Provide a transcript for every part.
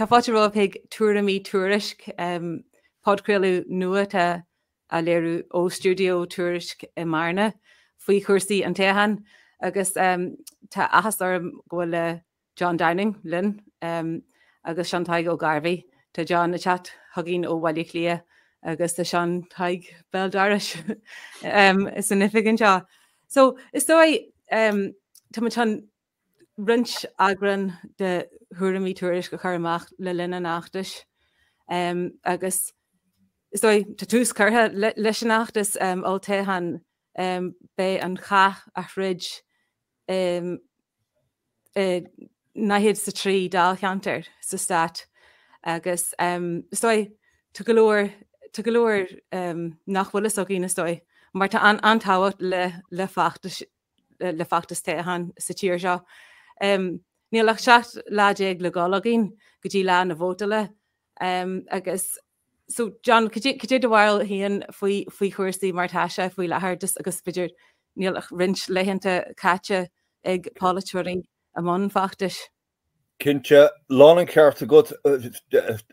Tá fáte roh ag Tuairimí Tuairisc phodchraoladh nuachta a léirú ó Studio Tuairisc i Marna faoi chuirsaí an Toghcháin agus tá achas orm go bhfuil le John Downing linn agus Sean Taig ó Garvaí tá John na chat thuginn ó bhaile lia agus tá Sean Taig Beldaris is significant seo. So is dói tá tan rint agran de Tuairimí Tuairisc go chur amach le linn an nachtas agus is dói tá tús curtha leis an nachtas Olltoghchán bé an cha a fridge nahiad sa trí dáilcheantar sa stát agus stoi tu golóir nachhfuil a gine stoi mar tá antáhat le fachtas Toghcháin sa tíir seo. Níl ach seacht láideag le gáilginn go dtí lá na bhótaile agus so John could do while híon faoi chuirsaí mar táise faoi lethar agus beidir níl ach rint leitheanta caite ag pálatúirí amón fachtas. Cinnte lána ceart a go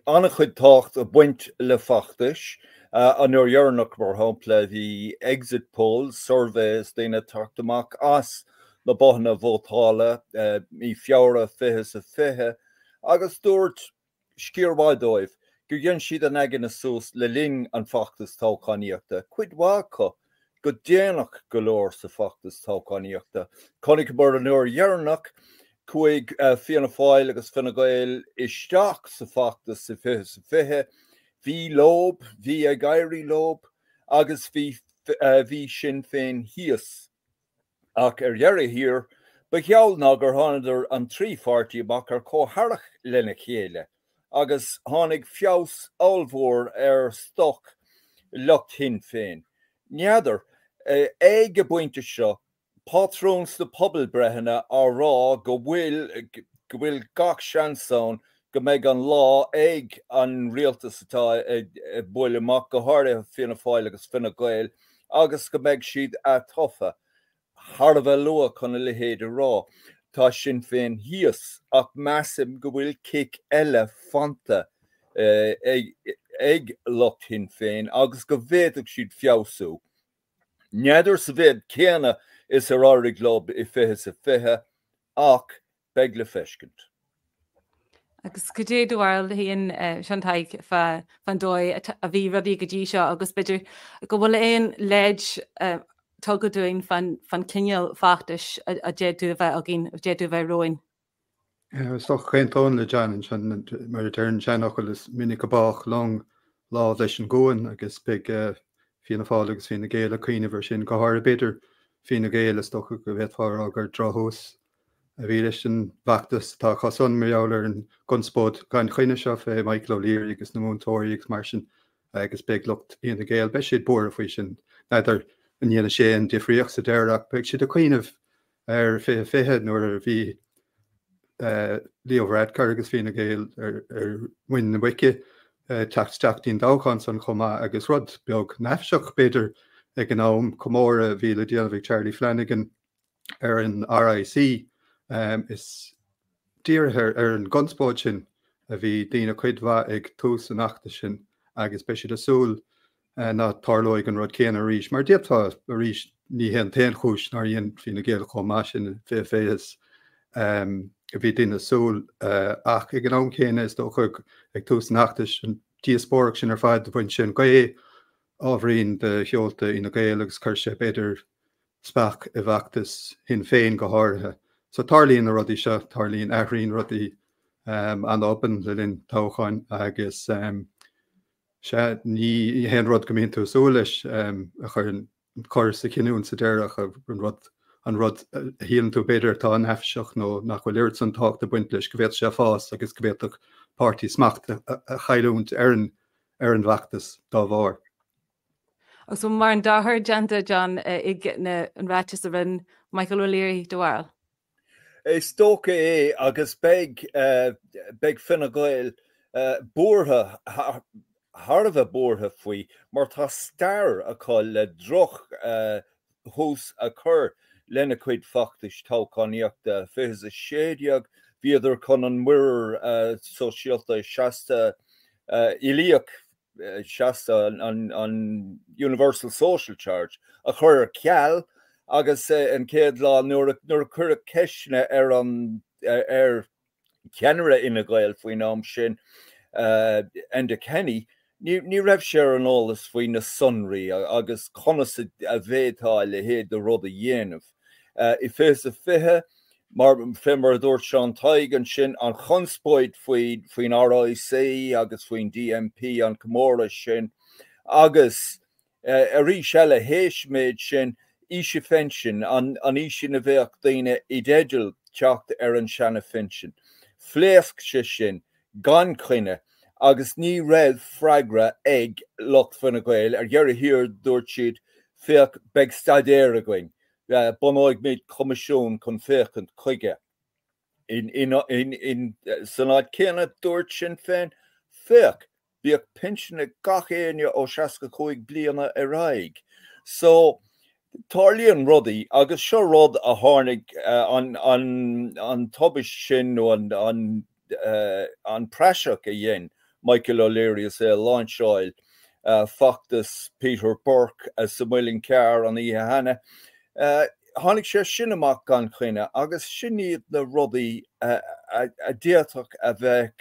anna chud tácht a buint le fachtas an nuair dhearnach mar hampla the exit polls surveys déine tart amach as na bothanna vótála í feabhra fiche sa fiche agus dúirt scíormhaidóibh go dhéann siad an aigean na sús le ling an fachtas toghchánaíochta cuid mhacha go déanach go leor sa fachtas toghchánaíochta chunig mar an nuair dhearnach chuig Fianna Fáil agus Fine Gael isteach sa fachtas sa fiche sa fiche hí lob, hí ag éirí lob agus hí Sinn Féin híos ach dhearradh hir ba cheall ná gur tháinig an trí pháirtí amach ar cótharach lena chéile agus tháinig feabhas allmhór stoc lucht Sinn Féin. Neadar ag a buinte seo pátrúns de pobl brethna á rá go bhfuil gach seansán go méid an lá ag an rialtas atá buil amach go háirithe Fianna Fáil agus Fine Gael agus go méid siad a tofa. Har bheith lua chuna le héad rá. Tá Sinn Féin híos ach measim go bhfuil cic eile fanta ag lucht Sinn Féin agus go bhéadach siad feabhsú. Neadidir sa bhéad céanna is ar áirigh lob I fiche sa fiche ach beag le feiscint. Agus go dé dúil híon Sean Taig fan dói a bhí rudí go dtí seo agus beidir go bhfuil éon leid tugad doing fan cineal fachtas a déadú bheith a gin déadú bheith roin. Stoch chéint tón le Jan mar turn seanachil is minic bach long lá leis an ggóin agus big Fianna Fáil agus Fine Gael a cuioine bhar sin go háir beidir Fine Gael is stocha go bhéadfar agur drothús a bhí leis an bhachtas tá chasan marall an gunspód gan chuine seo fé Michael O'Leary agus na múntóirí agus mar sin agus big lucht Fine Gael be siad bór a faoi sin neidir an dhéana sé an difriocht sa deirach beag siad a cuioineh ar fiche nuair a bhí Leo Varadkar agus Fine Gael ar muin na wici teachtaín Toghcháin san chomá agus rud beag neamhseach beidir ag an am comóra bhí le déanamh Charlie Flanagan ar an RIC is díirithe ar an gunspóid sin a bhí daoine chuidmha ag tús an achta sin agus be siad asúil ná tarlóigh an rud céan a rís mar déobtá a rís ní hen téan chúis nar dhéon Fine Gael chomá sin féféas a bhí daoine asúil ach ag an am céine is dó chuig ag tús an achtas an díospóraach sin ar fáid do bhain sin go é ábhríonn de cheolta ina Gael agus chuir sé beidir speach I bhachtas Sinn Féin go háirithe. So tarlíonn na rudí seo, tarlíonn aithríonn rudí an open le linn Toghcháin agus sé ní hen rud go mbeadh tú súil leis a chur an chuir sa cinún sa deirech an rud híann tú beidir tá an neamhseach nó nach bhfuil irt san tácht a buint leis go bhéad sé fás agus go bhéadach pártaí smacht a chailúnt ar an bhachtas dá bhár. So mar an dáthair deanta John ag na an ráiteas a rinn Michael O'Leary doáil. Is tóca é agus beag Fine Gael búrtha Harbh búrtha faoi mar tá stair a cáil le droch hús a chur lena cuid fachtas Toghchánaíochta fiche a séideag viidir chun an muir speisialta seasta ilíoch seasta an Universal Social Charge a chur ceall agus an chéad lá nuair chur ceisne an ceanara ina Gael faoin am sin enda Kenny ní raibh sé an ólas faoin na sunraí agus conas a bhétá le héad de rud a dhéanamh. I fés a fithe mar fimar dúirt seán taig an sin an chunspóid faoin RIC agus faoin DMP an Comóra sin agus a rí seile héis méid sin ise fensin an ise na bheoch daine I déideal teacht an seanna finsin. Phléasc sé sin gan chuine agus ní raibh freigra ag lucht fan na Gael dhearr hir dúirt siad féach beag stadéir a going. Bunáid méid comisiún chun féchant chuige. In sanad céanna dúirt sin féin féach bíag pinsinna gach éine ó 65 bliana a raig. So Tarlíon rudaí agus seo rud a tháinig an tubis sin nó an preiseach a dhéin Michael O'Leary is Launchile Factus Peter Burke as Samuelin Carr an ihe hanna tháinig sé sin amach gan chuine agus sin iad na rudaí a déatach a bheith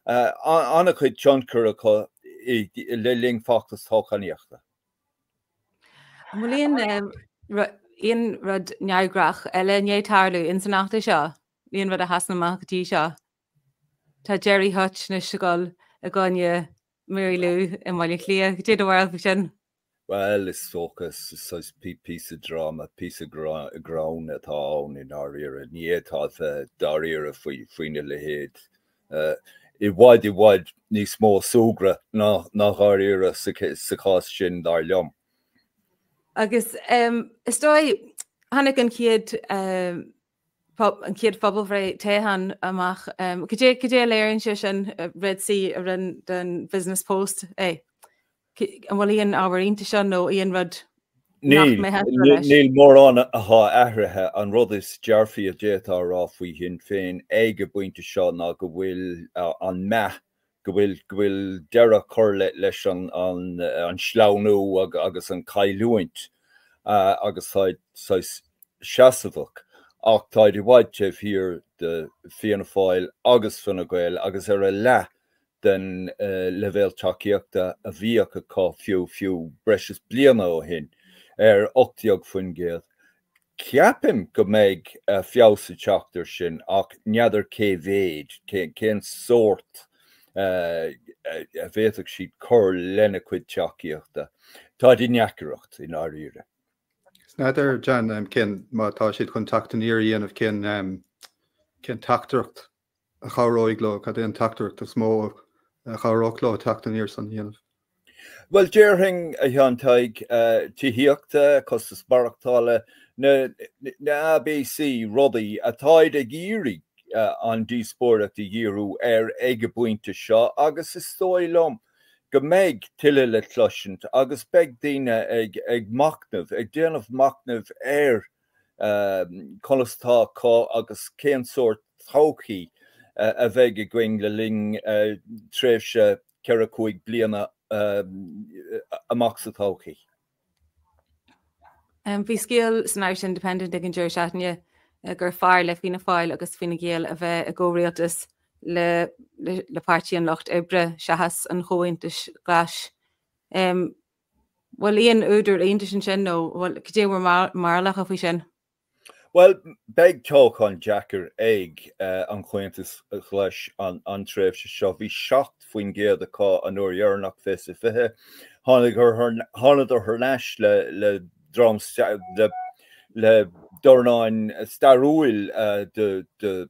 anna chuid tionchar acu le ling Factus Toghcháin. Molíon íon rud neamhgrach eile nétarlú in san nachta seo, íon rud a hasna amachtatí seo. Tá Jerry Hutch na sigáil a gáine Marilú I mhaile clia, go dtí bhhail sin? Well, it's focus, it's a piece of drama, piece of ground at all in our era. Ní tá dar era faoine le héad. I bhaid níos mó sógra nach our era sa cás sin dar leom. Agus isdói hannig an chéad phobal bhreidh téhan amach go dé léironn sé sin Red Sea a rin den Business Post an bhfuil íon ábhairínta sin nó íon rud Níl mór an athá ahrathe an rud is dearfaí a détá rá faoi hin féin ag a buinte seo ná go bhfuil an meth go bhfuil deire chur leis an sleanú agus an cailúint agus seasamhach ach táid I bhaid teh hir de Fianna Fáil agus Fine Gael agus a le den levéil takeíochta a bhíoch acu fiú breis bliana ó hin 8 faoin géad. Ceapim go méid fiabhsa teachtar sin ach neadidir céhéad cén sort a bhéadach siad chur lena cuid teachíochta. Tá dí neachaireacht in áíre. Snáidir John cén mátá siad chun tachtaíar dhéanamh cén tachtarcht a charóig le cad éon tachtarcht a smó a charóchlá tachtaíar san dhéanamh. Well, dearthing a dheantaig tíhíochta costas barachtála na ABC rudaí a táid a gíri an díspóireacht I dhíriú ag a buinte seo agus is tóilm go méid tuile le tluisint agus beag daine ag macnamh ag déanamh macnamh conastá cá agus cén sort tháchaí a bheith a going le ling tréimhse 45 bliana amach sa tháchaí. Bhí scéal san Irish Independent ag an dúir seaitne gur fearr le Fianna Fáil agus Fine Gael a bheith a ggóirialtas le páirtí an Locht Oibre seachas an chomhaontas glas. Bhfuil íon úidir aontas sin nó bhfuil go dté bhfuil marlach a faoi sin? Well, beag Toghcháin Jackar ag an chuintas leis an tréimhse seo bhí 7 faoin géad acu an uair dhearnach fés a fithe. Tháinig ar leis le drom le dornáin starúil de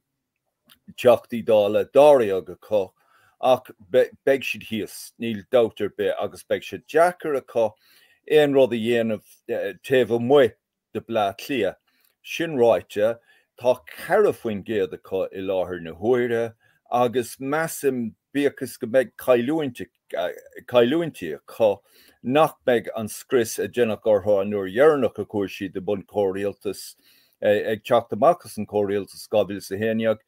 teachtaí dála dáíag acu ach beag siad híos níl doubtar be agus beag siad Jackar acu éon rud a dhéanamh taobh mu de bplé clia. Sin ráite tá ceithre faoin géad acu I láthair na huaire agus measim bíochas go méid cailúinte acu nach méid an scris a dénach ortha an nuair dhearnach a cuairsaí de bun cóiríaltas ag teacht amachchas an cóiríaltas gabhfuil sa héineag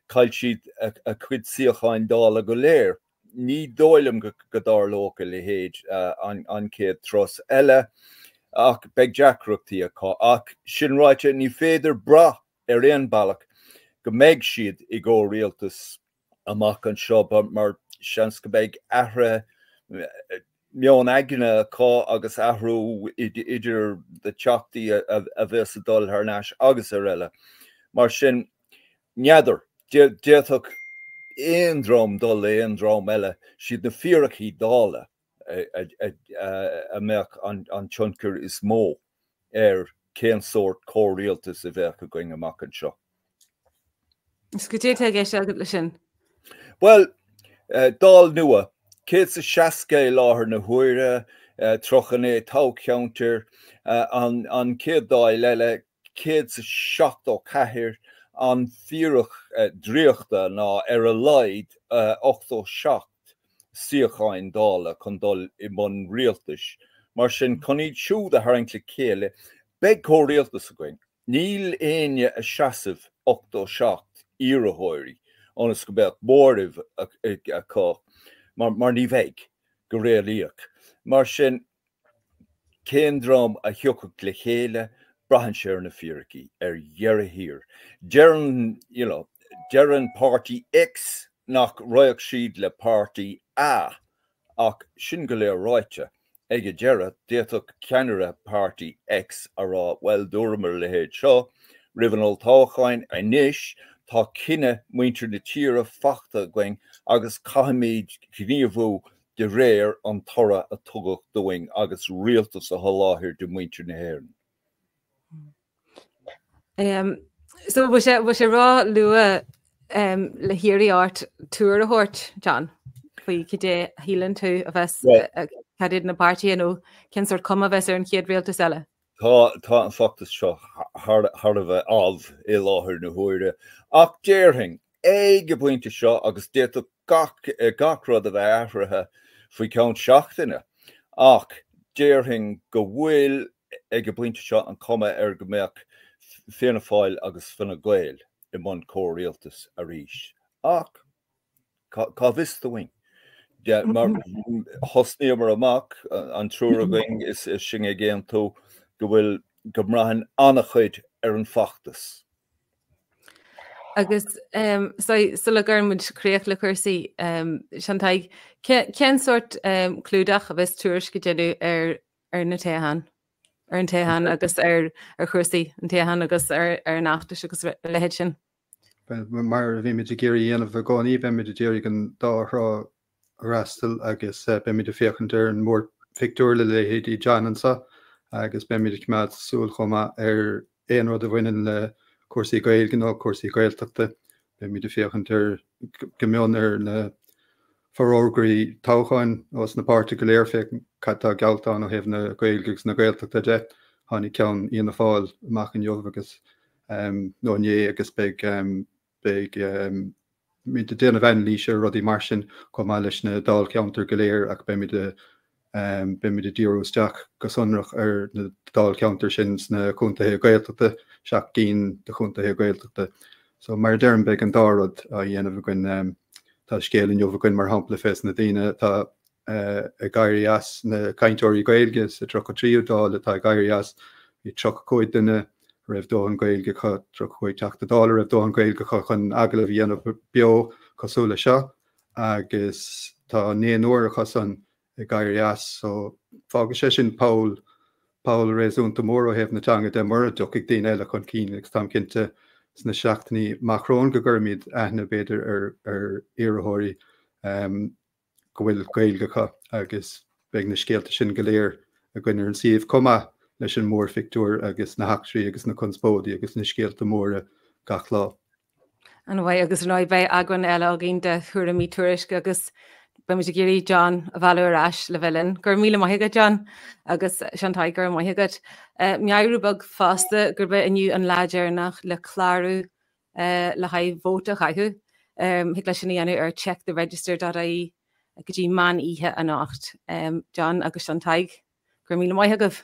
cael siad a cuid Toghcháin dála go léir. Ní dóilm go dar lóca le héad an chéad tros eile ach beag deacrachtaí acu ach sin ráite ní féidir bra éon bailach go méid siad I gcó rialtas amach an seo mar seans go beag aithre meán aíonna acu agus aithriú idir de teachtaí a bheits a dul ar náis agus ar eile. Mar sin neadar déadach éon dróm dul éon dróm eile siad na fíorachtaí dála a meach an tionchar is mó cén sort córialtas a bheith go going amach an seo. Is go dé géis agad lei sin? Well, dál nua, céad sa 60 láthair na huaire, trochanné Toghcháin an céad dáil eile, céad sa 74 an fíorach dríochta ná ar a laid 87 Toghcháin dála chun dul I mbun rialtas. Mar sin chun iad siúd a tharaingla céile, beag córialtas a going. Níl aine a seasamh 87 iarthóirí, ónas go beag móribh acu, mar ní bheidh go réalaíoch. Mar sin cén drám a thiocach le chéile, brahan sé ar na fíorachtaí dhearr hir. Dearan Party X nach roiach siad le Party A, ach sin go léir ráite. Ige dearad, déadach ceanara Party X ará well dúramar le héad seo, rivan Olltoghchán a níis, tá cinenne muintir na tíre fachta going agus caiimiid gníomhú de réir an tora a tugach doing agus rialtas a tholáthir de muintir na héireann. So was sé rá lua le hiirí art túair a thuirt, John? Faoi cé hílann tú a bheits cadid na party nó cin sort cum a bheits ar an chéad rialtas eile? Tá an factas seo thar a bheith I láthair na huaire. Ach déirthing, go buinte seo agus déadach gach rud a bheith aithrithe faoi ceann seachtaine. Ach déirthing go bhfuil go buinte seo an cuma ar go mbeadh Fianna Fáil agus Fine Gael I mbun córialtas a rís. Ach, cá bhis do wing. Mar hosníomar amach an trúr a going is sin a géan tú go bhfuil go mraithin annach chuid ar an fachtas. Agus sulla gurmuid críoch le cuasaí seantaigh cén sort clúdach a bheits tuairisc go déanú ar na Toghcháin? Ar an Toghcháin agus ar chuasaí an Toghcháin agus ar nachtas agus le héad sin? Mar a bhí mid géirí dhéanamh a gáí be mid déirigh an dárá rastal agus be mid a féchantar an mór fictúir le héad I Janansa agus be mid cumad súil chuma ar éon rud a bhaineann le cuasaí Gaeilge nó cuasaí Gaeltachta be mid a féchantar gombeonn ar na forórgraí Toghcháin os na páirte go léir fécin cattá gealta nó hebh na Gaeilge na Gaeltachta de tháinig ceann Aíonna Fáil amach an jobh agus nó nné agus beag mid déanamh bhein líise rudí mar sin chumá leis na dál ceantar go léir ach be mid a díúteach go sonrach ar na dál ceantar sin na chuntathe Gaeltachta seach cín de chuntathe Gaeltachta. So mar dearm beag an dárad a dhéanamh goin tá scéalinn jobh goin mar hampla fés na daine tá a gairí as na cainteoirí Gaeilge sa trocha tríú dála tá gairí as hí trocha cóid duine raibh dó an Gaeilge chu trocha cóid teachta dála raibh dó an Gaeilge chu chun agla bhíanamh beo cosúla seo agus tá néon uair chu san I gairí as so fágus sé sin Paul réúnta mór ó hebh natanga de mar a duigh daine eile chun cín agus tá cinnte sna seachtaí Macron go gurmid aithne beidir ar iarthóirí go bhfuil Gaeilge chu agus beag na scéalta sin go léir a gcuinear an siomh cuma leis an mór fictúr agus na heachtraí agus na conspódaí agus na scéalta móra gach lá. An bhaid agus an áid bheith agan eile a gin de Tuairimí Tuairisc agus be mu géirí John a bhheú arás le bhilinn. Gur míle maithigad John agus seantaigh gur maithigad. Meabhrú bag fásta gur bheith inniu an láidearnach le chláirú le haidh vóta chaithú. Hic lei sin dhéanú ar checktheregister.ie go dtí man ihe a nacht. John agus seantaigh gur míle maithigad.